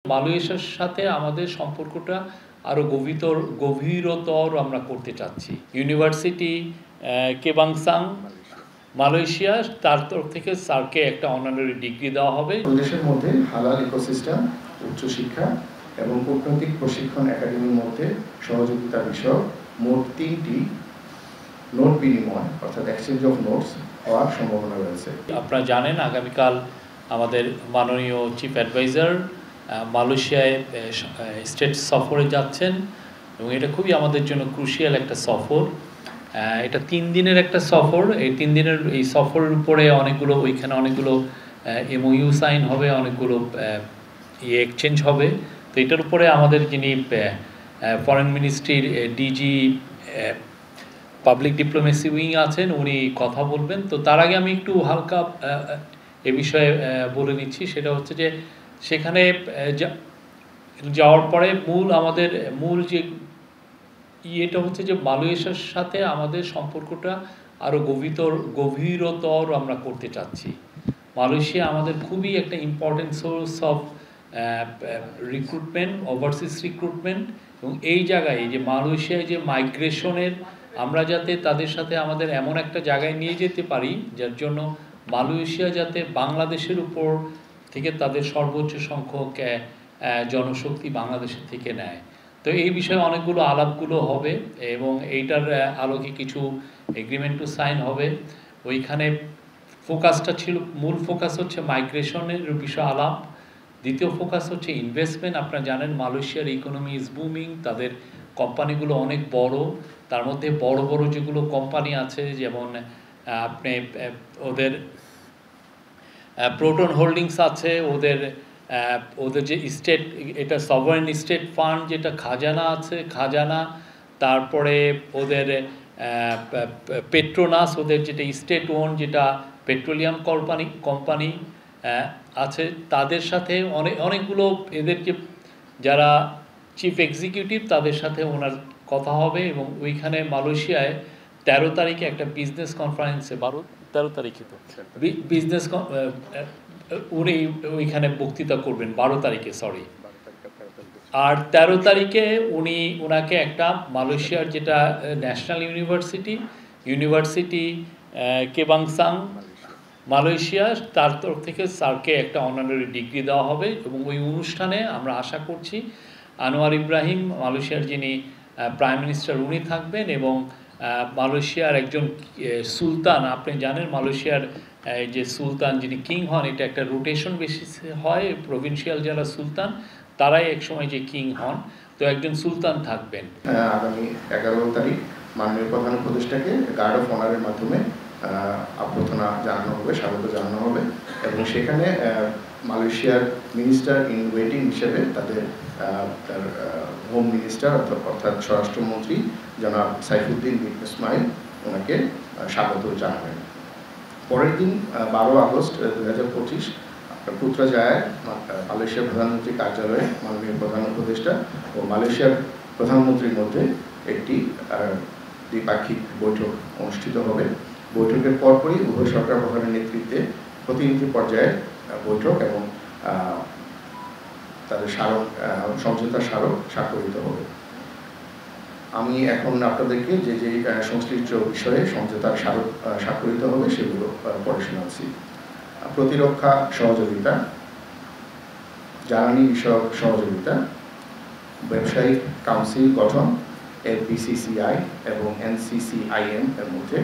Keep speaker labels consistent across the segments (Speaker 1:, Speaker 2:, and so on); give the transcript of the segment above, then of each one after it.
Speaker 1: মালয়েশিয়ার সাথে আমাদের সম্পর্কটা আরও গভীরতর আমরা করতে চাচ্ছি। ইউনিভার্সিটি কেবাংসাং মালয়েশিয়া তার তরফ থেকে স্যারকে একটা অনারারি ডিগ্রি দেওয়া হবে।
Speaker 2: দেশের মধ্যে হালাল ইকোসিস্টেম, উচ্চশিক্ষা এবং কূটনৈতিক প্রশিক্ষণ একাডেমির মধ্যে সহযোগিতা বিষয়ক মোট 3টি নোট বিনিময় অর্থাৎ এক্সচেঞ্জ অফ নোটস হওয়ার সম্ভাবনা রয়েছে।
Speaker 1: আপনারা জানেন আগামীকাল আমাদের মাননীয় চিফ অ্যাডভাইজার মালয়েশিয়ায় স্টেট সফরে যাচ্ছেন এবং এটা খুবই আমাদের জন্য ক্রুশিয়াল একটা সফর। এটা 3 দিনের একটা সফর। এই 3 দিনের এই সফরের উপরে ওইখানে অনেকগুলো এমওইউ সাইন হবে, অনেকগুলো এক্সচেঞ্জ হবে। তো এটার উপরে আমাদের যিনি ফরেন মিনিস্ট্রির ডিজি পাবলিক ডিপ্লোমেসি উইং আছেন উনি কথা বলবেন। তো তার আগে আমি একটু হালকা এ বিষয়ে বলে নিচ্ছি, সেটা হচ্ছে যে সেখানে যাওয়ার পরে আমাদের মূল যে ইয়েটা হচ্ছে যে মালয়েশিয়ার সাথে আমাদের সম্পর্কটা আরও গভীরতর আমরা করতে চাচ্ছি। মালয়েশিয়া আমাদের খুবই একটা important source of recruitment, overseas recruitment. এবং এই জায়গায় যে মালয়েশিয়ায় যে মাইগ্রেশনের আমরা যাতে তাদের সাথে আমাদের এমন একটা জায়গায় নিয়ে যেতে পারি যার জন্য মালয়েশিয়া যাতে বাংলাদেশের উপর থেকে তাদের সর্বোচ্চ সংখ্যক জনশক্তি বাংলাদেশের থেকে নেয়। তো এই বিষয়ে অনেকগুলো আলাপগুলো হবে এবং এইটার আলোকে কিছু এগ্রিমেন্টও সাইন হবে। ওইখানে মূল ফোকাস হচ্ছে মাইগ্রেশনের বিষয় আলাপ। দ্বিতীয় ফোকাস হচ্ছে ইনভেস্টমেন্ট। আপনারা জানেন মালয়েশিয়ার ইকোনমি ইজ বুমিং, তাদের কোম্পানিগুলো অনেক বড়। তার মধ্যে বড় বড় যেগুলো কোম্পানি আছে যেমন আপনি ওদের প্রোটন হোল্ডিংস আছে, ওদের যে স্টেট এটা সভারেন স্টেট ফান্ড যেটা খাজানা আছে, খাজানা, তারপরে ওদের পেট্রোনাস ওদের যেটা স্টেট ওন যেটা পেট্রোলিয়াম কোম্পানি আছে, তাদের সাথে অনেকগুলো এদের যে যারা চিফ এক্সিকিউটিভ তাদের সাথে ওনার কথা হবে। এবং ওইখানে মালয়েশিয়ায় 13 তারিখে একটা বিজনেস কনফারেন্সে 13 তারিখে তো বিজনেস উনি ওইখানে বক্তৃতা করবেন 12 তারিখে সরি, আর 13 তারিখে ওনাকে একটা মালয়েশিয়ার যেটা ন্যাশনাল ইউনিভার্সিটি কেবাংসাং মালয়েশিয়া তার তরফ থেকে স্যারকে একটা অনারারি ডিগ্রি দেওয়া হবে। এবং ওই অনুষ্ঠানে আমরা আশা করছি আনোয়ার ইব্রাহিম মালয়েশিয়ার যিনি প্রাইম মিনিস্টার উনি থাকবেন এবং মালয়েশিয়ার একজন সুলতান, আপনি জানেন মালয়েশিয়ার যে সুলতান যিনি কিং হন এটা একটা রোটেশন বেসিসে হয়, প্রভিন্সিয়াল যারা সুলতান তারাই একসময় যে কিং হন, তো একজন সুলতান থাকবেন।
Speaker 2: আগামী 11 তারিখ মাননীয় প্রধান উপদেষ্টাকে গার্ড অফ অনারের মাধ্যমে অভ্যর্থনা জানানো হবে, স্বাগত জানানো হবে এবং সেখানে মালয়েশিয়ার মিনিস্টার ইন ওয়েটিং হিসেবে তার হোম মিনিস্টার অর্থাৎ স্বরাষ্ট্রমন্ত্রী জনাব সাইফুদ্দিন বিন ইসমাইল ওনাকে স্বাগত জানাবেন। পরের দিন 12 আগস্ট 2025 পুত্রাজায়ায় মালয়েশিয়ার প্রধানমন্ত্রী কার্যালয়ে মাননীয় প্রধান উপদেষ্টা ও মালয়েশিয়ার প্রধানমন্ত্রীর মধ্যে একটি দ্বিপাক্ষিক বৈঠক অনুষ্ঠিত হবে। বৈঠকের পরপরই উভয় সরকার প্রধানের নেতৃত্বে প্রতিনিধি পর্যায়ে বৈঠক এবং তাদের সমঝোতার স্মারক স্বাক্ষরিত হবে। আমি এখন আপনাদেরকে যে সংশ্লিষ্ট বিষয়ে সমঝোতার স্মারক স্বাক্ষরিত হবে সেগুলো পড়ে শোনাচ্ছি। প্রতিরক্ষা সহযোগিতা, জ্বালানি বিষয়ক সহযোগিতা, ব্যবসায়িক কাউন্সিল গঠন LPCCI এবং NCCIM এর মধ্যে,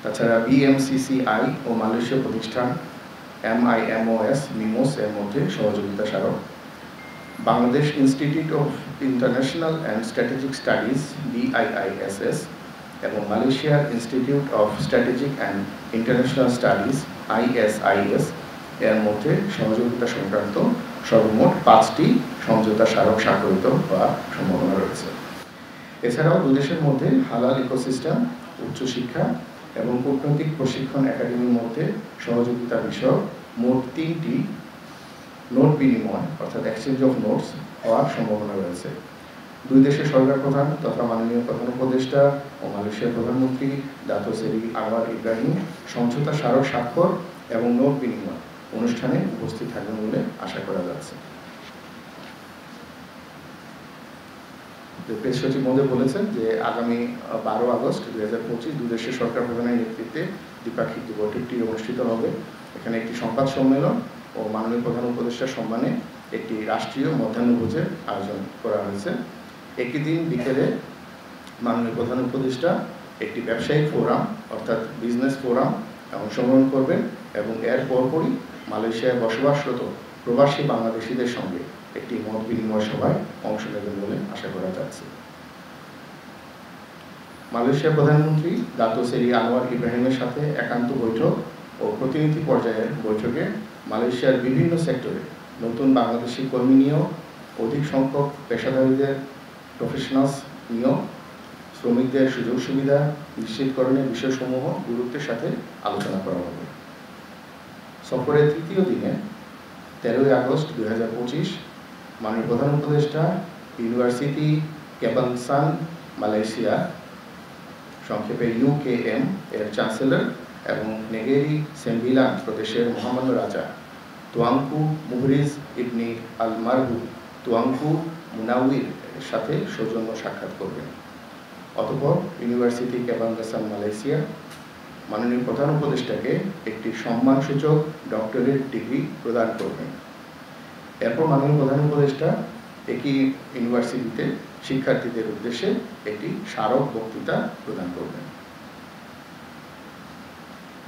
Speaker 2: তাছাড়া BMCCI ও মালয়েশিয়া প্রতিষ্ঠান MIMOS এর মধ্যে সহযোগিতা স্মারক, Bangladesh institute of international and strategic studies BIISS এবং মালয়েশিয়ার institute of strategic and international studies ISIS এর মধ্যে সহযোগিতা সংক্রান্ত সর্বমোট 5টি সমঝোতা স্মারক স্বাক্ষরিত হওয়ার সম্ভাবনা রয়েছে। এছাড়াও দুদেশের মধ্যে হালাল ইকোসিস্টেম, উচ্চশিক্ষা এবং কূটনৈতিক প্রশিক্ষণ একাডেমির মধ্যে সহযোগিতা বিষয়ক মোট 3টি নোট বিনিময় অর্থাৎ এক্সচেঞ্জ অফ নোটস হওয়ার সম্ভাবনা রয়েছে। দুই দেশের সরকার প্রধান তথা মাননীয় প্রধান উপদেষ্টা ও মালয়েশিয়ার প্রধানমন্ত্রী দাতো সেরি আনোয়ার ইব্রাহিম সমঝোতা স্মারক স্বাক্ষর এবং নোট বিনিময় অনুষ্ঠানে উপস্থিত থাকবেন বলে আশা করা যাচ্ছে। প্রেস সচিব মহোদয় বলেছেন যে আগামী 12 আগস্ট 2025 দুই দেশের সরকার প্রধানের নেতৃত্বে দ্বিপাক্ষিক বৈঠকটি অনুষ্ঠিত হবে। এখানে একটি সংবাদ সম্মেলন ও মাননীয় প্রধান উপদেষ্টার সম্মানে একটি রাষ্ট্রীয় মধ্যাহ্নভোজের আয়োজন করা হয়েছে। একই দিন বিকেলে মাননীয় প্রধান উপদেষ্টা একটি ব্যবসায়িক ফোরাম অর্থাৎ বিজনেস ফোরাম অংশগ্রহণ করবেন এবং এর পরপরই মালয়েশিয়ায় বসবাসরত প্রবাসী বাংলাদেশিদের সঙ্গে একটি মত বিনিময় সভায় অংশ নেবেন বলে আশা করা যাচ্ছে। মালয়েশিয়ার প্রধানমন্ত্রী দাতো সেরি আনোয়ার ইব্রাহিমের সাথে একান্ত বৈঠক ও প্রতিনিধি পর্যায়ের বৈঠকে মালয়েশিয়ার বিভিন্ন সেক্টরে নতুন বাংলাদেশি কর্মী নিয়োগ, অধিক সংখ্যক পেশাদারীদের প্রফেশনালস নিয়োগ, শ্রমিকদের সুযোগ সুবিধা নিশ্চিতকরণের বিষয়সমূহ গুরুত্বের সাথে আলোচনা করা হবে। সফরের তৃতীয় দিনে 13 আগস্ট 2025 মাননীয় প্রধান উপদেষ্টা ইউনিভার্সিটি কেবাংসান মালয়েশিয়া সংক্ষেপে UKM এর চ্যান্সেলর এবং নেগেরি সেম্বিলান প্রদেশের মহামান্য রাজা তুয়াংকু মুহরিজ ইবনি আল মারহু তুয়াংকু মুনাউইর এর সাথে সৌজন্য সাক্ষাৎ করবেন। অতঃপর ইউনিভার্সিটি কেবাংসান মালয়েশিয়া মাননীয় প্রধান উপদেষ্টাকে একটি সম্মানসূচক ডক্টরেট ডিগ্রি প্রদান করবেন। এরপর মাননীয় প্রধান উপদেষ্টা একই ইউনিভার্সিটিতে শিক্ষার্থীদের উদ্দেশ্যে একটি স্মারক বক্তৃতা প্রদান করবেন।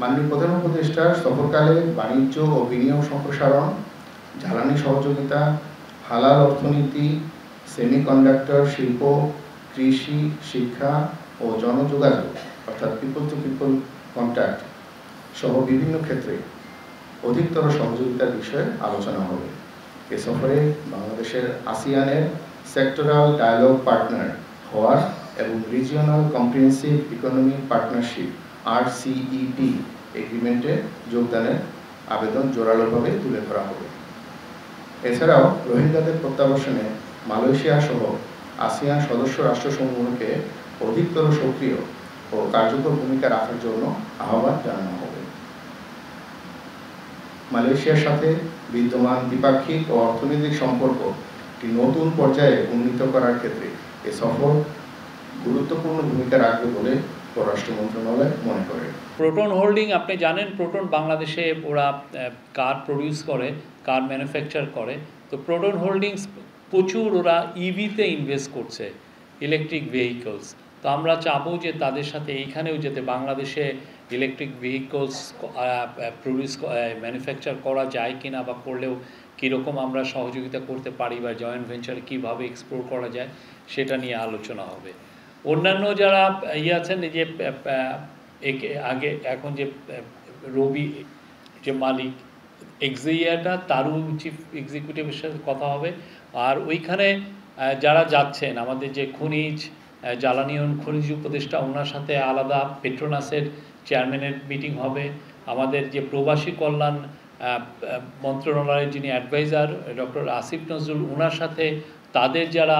Speaker 2: মাননীয় প্রধান উপদেষ্টার সফরকালে বাণিজ্য ও বিনিয়োগ সম্প্রসারণ, জ্বালানি সহযোগিতা, হালাল অর্থনীতি, সেমিকন্ডাক্টর শিল্প, কৃষি, শিক্ষা ও জনযোগাযোগ অর্থাৎ পিপল টু পিপল কন্ট্যাক্ট সহ বিভিন্ন ক্ষেত্রে অধিকতর সহযোগিতার বিষয়ে আলোচনা হবে। এ সফরে বাংলাদেশের আসিয়ানের সেক্টরাল ডায়ালগ পার্টনার হওয়ার এবং regional comprehensive economic partnership RCEP এগ্রিমেন্টে যোগদানের আবেদন জোরালোভাবে তুলে ধরা হবে। এছাড়াও রোহিঙ্গাদের প্রত্যাবাসনে মালয়েশিয়া সহ আসিয়ান সদস্য রাষ্ট্রসমূহকে অধিকতর সক্রিয় ও কার্যকর ভূমিকা রাখার জন্য আহ্বান জানানো হবে। মালয়েশিয়ার সাথে বিদ্যমান দ্বিপাক্ষিক ও অর্থনৈতিক সম্পর্ক একটি নতুন পর্যায়ে উন্নীত করার ক্ষেত্রে এ সফর গুরুত্বপূর্ণ ভূমিকা রাখবে বলে পররাষ্ট্র মন্ত্রণালয় মনে করে।
Speaker 1: প্রোটন হোল্ডিং আপনি জানেন, প্রোটন বাংলাদেশে ওরা কার প্রডিউস করে, কার ম্যানুফ্যাকচার করে। তো প্রোটন হোল্ডিংস প্রচুর ওরা ইভিতে ইনভেস্ট করছে, ইলেকট্রিক ভেহিকলস। তো আমরা চাবো যে তাদের সাথে এইখানেও যাতে বাংলাদেশে ইলেকট্রিক ভেহিকলস প্রডিউস ম্যানুফ্যাকচার করা যায় কিনা, বা করলেও কীরকম আমরা সহযোগিতা করতে পারি, বা জয়েন্ট ভেঞ্চার কীভাবে এক্সপ্লোর করা যায় সেটা নিয়ে আলোচনা হবে। অন্যান্য যারা আছেন, যে আগে এখন যে রবি যে মালিক এক্সিয়াটা, তারও চিফ এক্সিকিউটিভের সাথে কথা হবে। আর ওইখানে যারা যাচ্ছেন, আমাদের যে খনিজ জ্বালানি খনিজ উপদেষ্টা, ওনার সাথে আলাদা পেট্রোনাসের চেয়ারম্যানের মিটিং হবে। আমাদের যে প্রবাসী কল্যাণ মন্ত্রণালয়ের যিনি অ্যাডভাইজার ডক্টর আসিফ নজরুল, ওনার সাথে তাদের যারা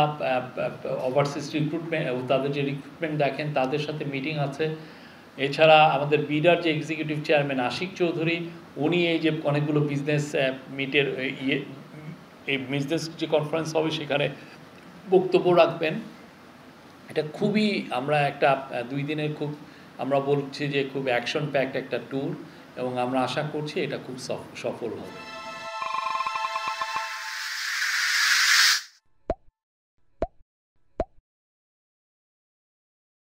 Speaker 1: ওভারসিজ রিক্রুটমেন্ট, তাদের যে রিক্রুটমেন্ট দেখেন, তাদের সাথে মিটিং আছে। এছাড়া আমাদের বিডার যে এক্সিকিউটিভ চেয়ারম্যান আশিক চৌধুরী, উনি এই যে অনেকগুলো বিজনেস মিটের এই বিজনেস যে কনফারেন্স হবে সেখানে বক্তব্য রাখবেন। এটা খুবই আমরা একটা 2 দিনের খুব আমরা বলছি যে খুব অ্যাকশন প্যাকড একটা ট্যুর, এবং আমরা আশা করছি এটা খুব সফল হবে।